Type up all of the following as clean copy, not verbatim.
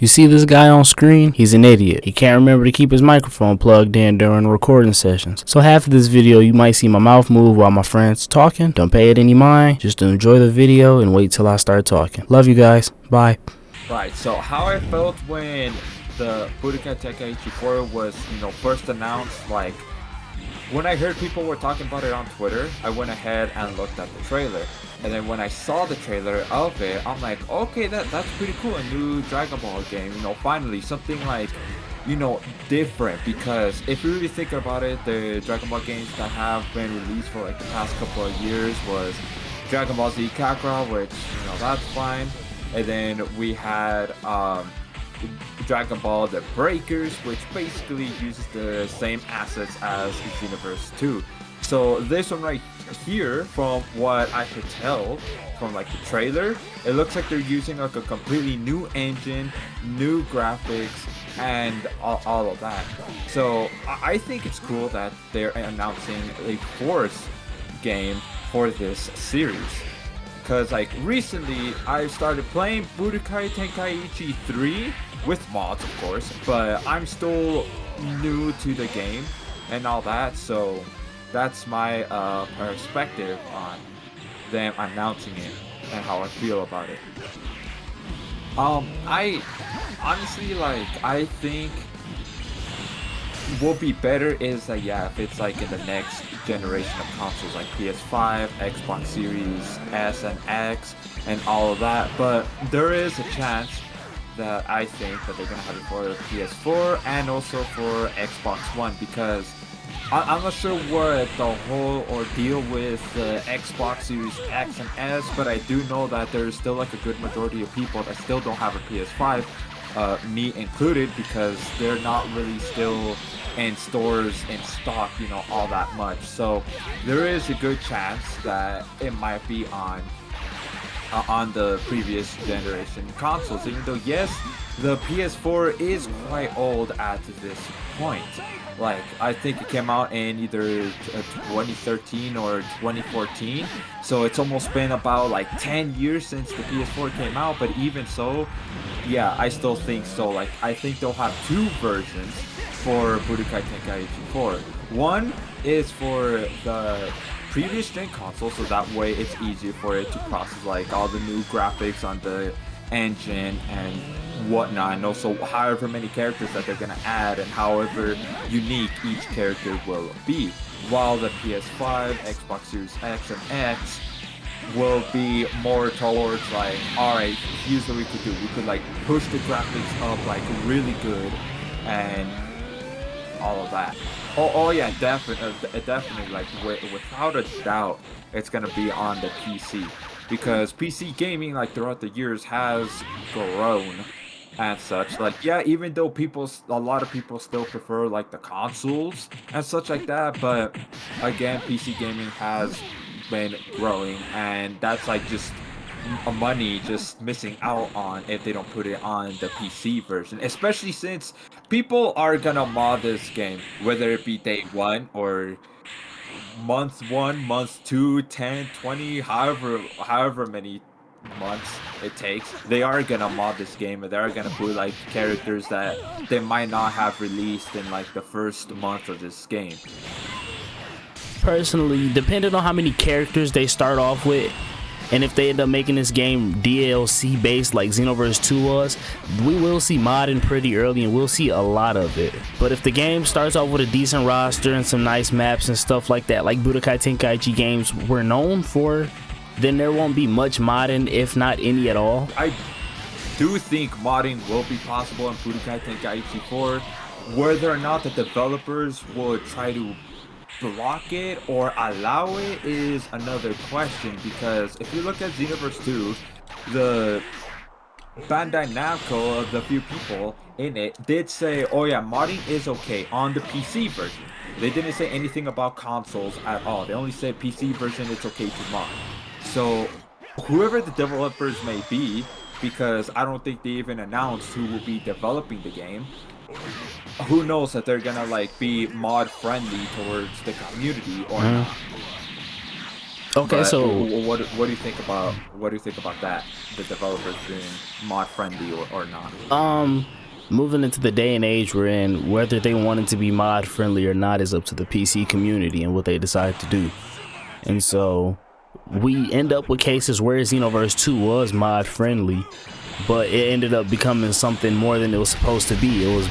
You see this guy on screen? He's an idiot. He can't remember to keep his microphone plugged in during recording sessions. So half of this video you might see my mouth move while my friend's talking. Don't pay it any mind. Just enjoy the video and wait till I start talking. Love you guys. Bye. Right, so how I felt when the Budokai Tenkaichi 4 was, first announced, like, when I heard people were talking about it on Twitter, I went ahead and looked at the trailer. And then when I saw the trailer of it, I'm like, okay, that's pretty cool. A new Dragon Ball game, finally something like, different. Because if you really think about it, the Dragon Ball games that have been released for like the past couple of years was Dragon Ball Z Kakarot, which, that's fine. And then we had Dragon Ball The Breakers, which basically uses the same assets as Xenoverse 2. So this one right here, from what I could tell from like the trailer, it looks like they're using like a completely new engine, new graphics, and all of that. So I think it's cool that they're announcing a fourth game for this series. Because like recently I started playing Budokai Tenkaichi 3 with mods, of course, but I'm still new to the game and all that, so that's my perspective on them announcing it and how I feel about it. I honestly, I think what would be better is that, if it's like in the next generation of consoles, like PS5, Xbox Series S and X, and all of that. But there is a chance that I think that they're gonna have it for PS4 and also for Xbox One, because I'm not sure what the whole ordeal with the Xbox Series X and S, but I do know that there's still like a good majority of people that still don't have a PS5, me included, because they're not really still in stores in stock, all that much. So there is a good chance that it might be on the previous generation consoles, even though yes, the PS4 is quite old at this point. Like, I think it came out in either 2013 or 2014, so it's almost been about like 10 years since the PS4 came out. But even so, yeah, I still think so. Like, I think they'll have two versions for Budokai Tenkaichi 4. One is for the previous gen console, so that way it's easier for it to process like all the new graphics on the engine and whatnot, and also however many characters that they're gonna add and however unique each character will be, while the PS5, Xbox Series X and X will be more towards like, alright, here's what we could do. We could like push the graphics up like really good and all of that. Oh yeah, definitely, like without a doubt, it's gonna be on the PC, because PC gaming, like throughout the years, has grown and such. Like, yeah, even though a lot of people still prefer like the consoles and such like that, but again, PC gaming has been growing, and that's like just money just missing out on if they don't put it on the PC version, especially since people are gonna mod this game, whether it be day one or month 1, month 2, 10, 20, however many months it takes. They are gonna mod this game, and they are gonna put like characters that they might not have released in like the first month of this game. Personally, depending on how many characters they start off with, and if they end up making this game DLC based like Xenoverse 2 was, we will see modding pretty early, and we'll see a lot of it. But if the game starts off with a decent roster and some nice maps and stuff like that, like Budokai Tenkaichi games were known for, then there won't be much modding, if not any at all. I do think modding will be possible in Budokai Tenkaichi 4. Whether or not the developers will try to block it or allow it is another question, because if you look at Xenoverse 2, the Bandai Namco, the few people in it, did say, oh yeah, modding is okay on the PC version. They didn't say anything about consoles at all. They only said PC version, it's okay to mod. So whoever the developers may be, because I don't think they even announced who will be developing the game, who knows that they're gonna like be mod friendly towards the community or not. Okay, But so what do you think about that? The developers being mod friendly or not? moving into the day and age we're in, whether they wanted to be mod friendly or not is up to the PC community and what they decide to do. And so we end up with cases where Xenoverse 2 was mod friendly, but it ended up becoming something more than it was supposed to be. It was,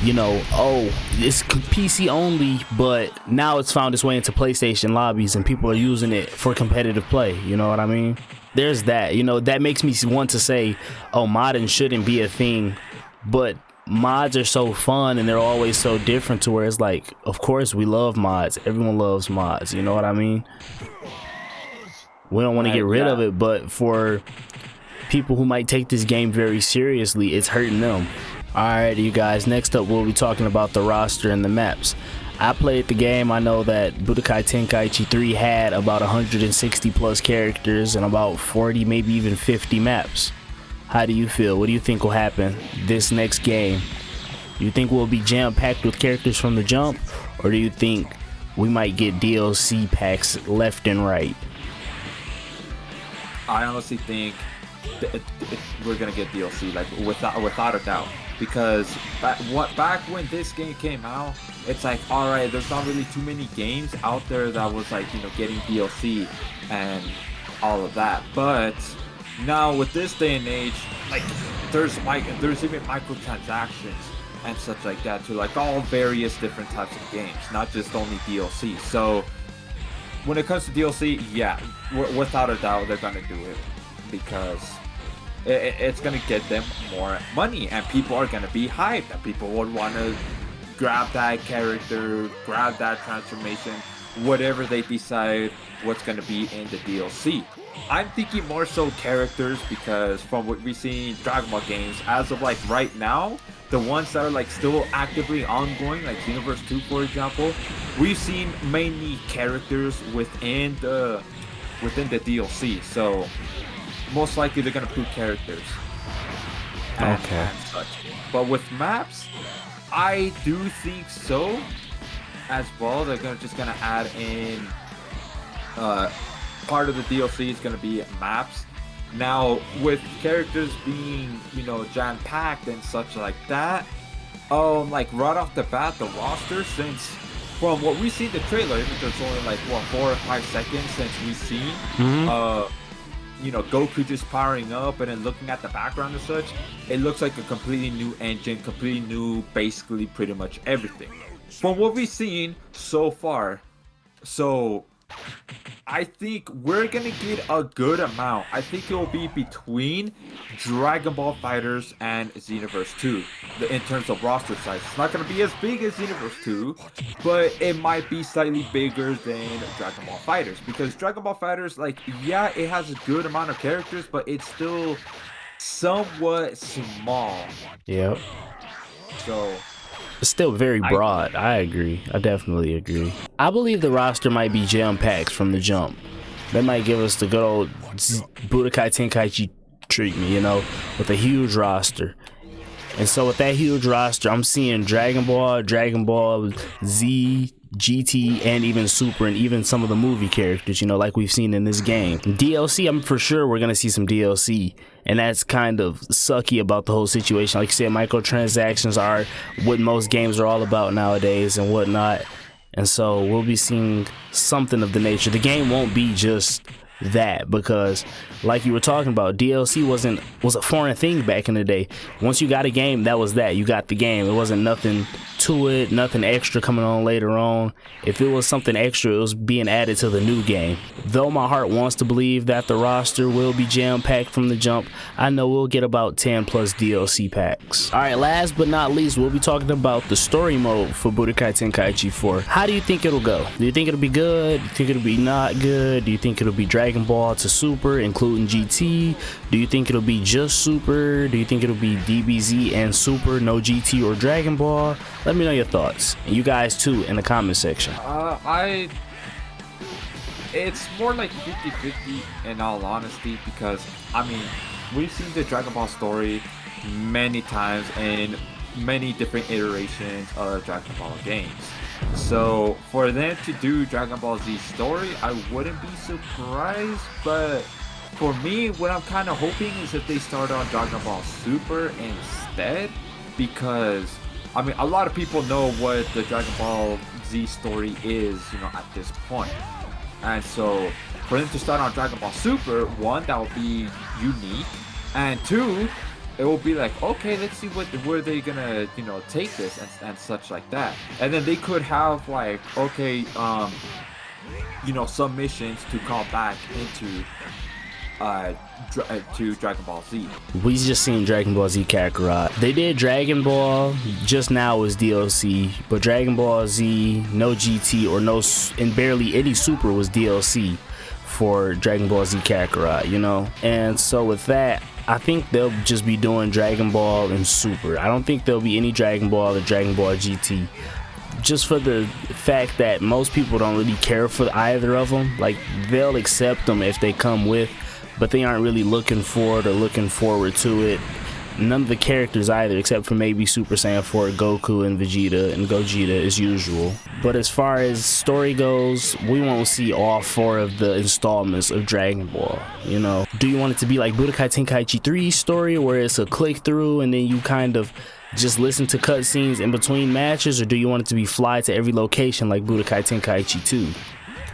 you know, oh, it's PC only, but now it's found its way into PlayStation lobbies and people are using it for competitive play. You know what I mean? There's that, you know, that makes me want to say, oh, modding shouldn't be a thing, but mods are so fun and they're always so different to where it's like, of course we love mods. Everyone loves mods. You know what I mean? We don't want to get rid of it, but for people who might take this game very seriously, it's hurting them. Alright, you guys, next up we'll be talking about the roster and the maps. I played the game. I know that Budokai Tenkaichi 3 had about 160 plus characters and about 40, maybe even 50 maps. How do you feel? What do you think will happen this next game? Do you think we'll be jam-packed with characters from the jump, or do you think we might get DLC packs left and right? I honestly think we're gonna get DLC, like without a doubt, because back when this game came out, it's like, all right, there's not really too many games out there that was like, you know, getting DLC and all of that. But now with this day and age, like there's even microtransactions and such like that too, like all various different types of games, not just only DLC. So when it comes to DLC, yeah, without a doubt they're gonna do it, because it's gonna get them more money and people are gonna be hyped and people would want to grab that character, grab that transformation, whatever they decide what's gonna be in the DLC. I'm thinking more so characters, because from what we see in Dragon Ball games, as of like right now, the ones that are like still actively ongoing, like Xenoverse 2 for example, we've seen mainly characters within the DLC. So most likely they're gonna put characters and such. But with maps, I do think so as well. They're just gonna add in part of the DLC is gonna be maps. Now with characters being, you know, jam-packed and such like that, like right off the bat, the roster, since from what we see in the trailer, even there's only like what 4 or 5 seconds since we've seen you know, Goku just powering up and then looking at the background and such, it looks like a completely new engine, completely new, basically pretty much everything from what we've seen so far. So I think we're gonna get a good amount. I think it will be between Dragon Ball FighterZ and Xenoverse 2 in terms of roster size. It's not gonna be as big as Xenoverse 2, but it might be slightly bigger than Dragon Ball FighterZ, because Dragon Ball FighterZ, like, yeah, it has a good amount of characters, but it's still somewhat small. Yep. So it's still very broad. I agree. I definitely agree. I believe the roster might be jam packs from the jump. They might give us the good old Budokai Tenkaichi treatment, you know, with a huge roster. And so with that huge roster, I'm seeing Dragon Ball Z, GT, and even Super, and even some of the movie characters, you know, like we've seen in this game. DLC, I'm for sure we're gonna see some DLC, and that's kind of sucky about the whole situation. Like you said, microtransactions are what most games are all about nowadays and whatnot, and so we'll be seeing something of the nature. The game won't be just that, because like you were talking about, DLC was a foreign thing back in the day. Once you got a game, that was that. You got the game. It wasn't nothing to it, nothing extra coming on later on. If it was something extra, it was being added to the new game. Though my heart wants to believe that the roster will be jam-packed from the jump, I know we'll get about 10 plus DLC packs. Alright, last but not least, we'll be talking about the story mode for Budokai Tenkaichi 4. How do you think it'll go? Do you think it'll be good? Do you think it'll be not good? Do you think it'll be Dragon Ball to Super, including GT? Do you think it'll be just Super? Do you think it'll be DBZ and Super, no GT or Dragon Ball? Let me know your thoughts, and you guys too in the comment section. It's more like 50-50 in all honesty, because I mean, we've seen the Dragon Ball story many times, and many different iterations of Dragon Ball games. So for them to do Dragon Ball Z story, I wouldn't be surprised, but for me, what I'm kind of hoping is that they start on Dragon Ball Super instead, because I mean, a lot of people know what the Dragon Ball Z story is, you know, at this point. And so for them to start on Dragon Ball Super, one, that would be unique, and two, it will be like, okay, let's see where they gonna, you know, take this and such like that. And then they could have like, okay, you know, some missions to call back into to Dragon Ball Z. We just seen Dragon Ball Z Kakarot. They did Dragon Ball just now as DLC, but Dragon Ball Z, no GT or no, and barely any Super was DLC for Dragon Ball Z Kakarot, you know. And so with that, I think they'll just be doing Dragon Ball and Super. I don't think there'll be any Dragon Ball or Dragon Ball GT, just for the fact that most people don't really care for either of them. Like, they'll accept them if they come with, but they aren't really looking for it or looking forward to it. None of the characters either, except for maybe Super Saiyan 4 Goku and Gogeta as usual. But as far as story goes, we won't see all 4 of the installments of Dragon Ball, you know. Do you want it to be like Budokai Tenkaichi 3 story, where it's a click through and then you kind of just listen to cutscenes in between matches, or do you want it to be fly to every location like Budokai Tenkaichi 2?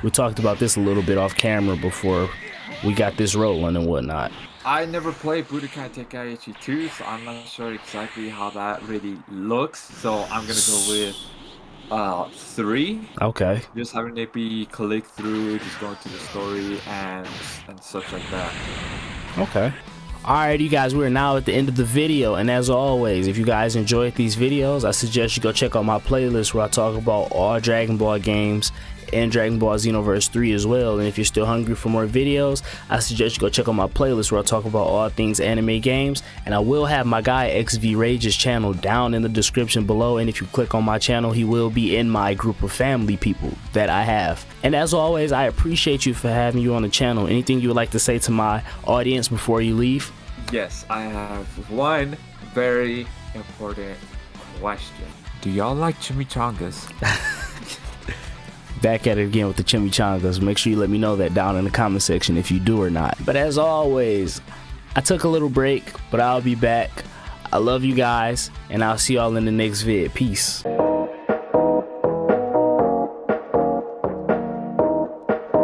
We talked about this a little bit off camera before we got this rolling and whatnot. I never played Budokai Tenkaichi 2, so I'm not sure exactly how that really looks. So I'm gonna go with 3. Okay. Just having it be click through, just going to the story and such like that. Okay. Alright, you guys, we're now at the end of the video, and as always, if you guys enjoyed these videos, I suggest you go check out my playlist where I talk about all Dragon Ball games and Dragon Ball Xenoverse 3 as well. And if you're still hungry for more videos, I suggest you go check out my playlist where I talk about all things anime games. And I will have my guy XVRage's channel down in the description below, and if you click on my channel, he will be in my group of family people that I have. And as always, I appreciate you for having you on the channel. Anything you would like to say to my audience before you leave? Yes, I have one very important question. Do y'all like chimichangas? Back at it again with the chimichangas. Make sure you let me know that down in the comment section if you do or not. But as always, I took a little break, but I'll be back. I love you guys, and I'll see y'all in the next vid. Peace.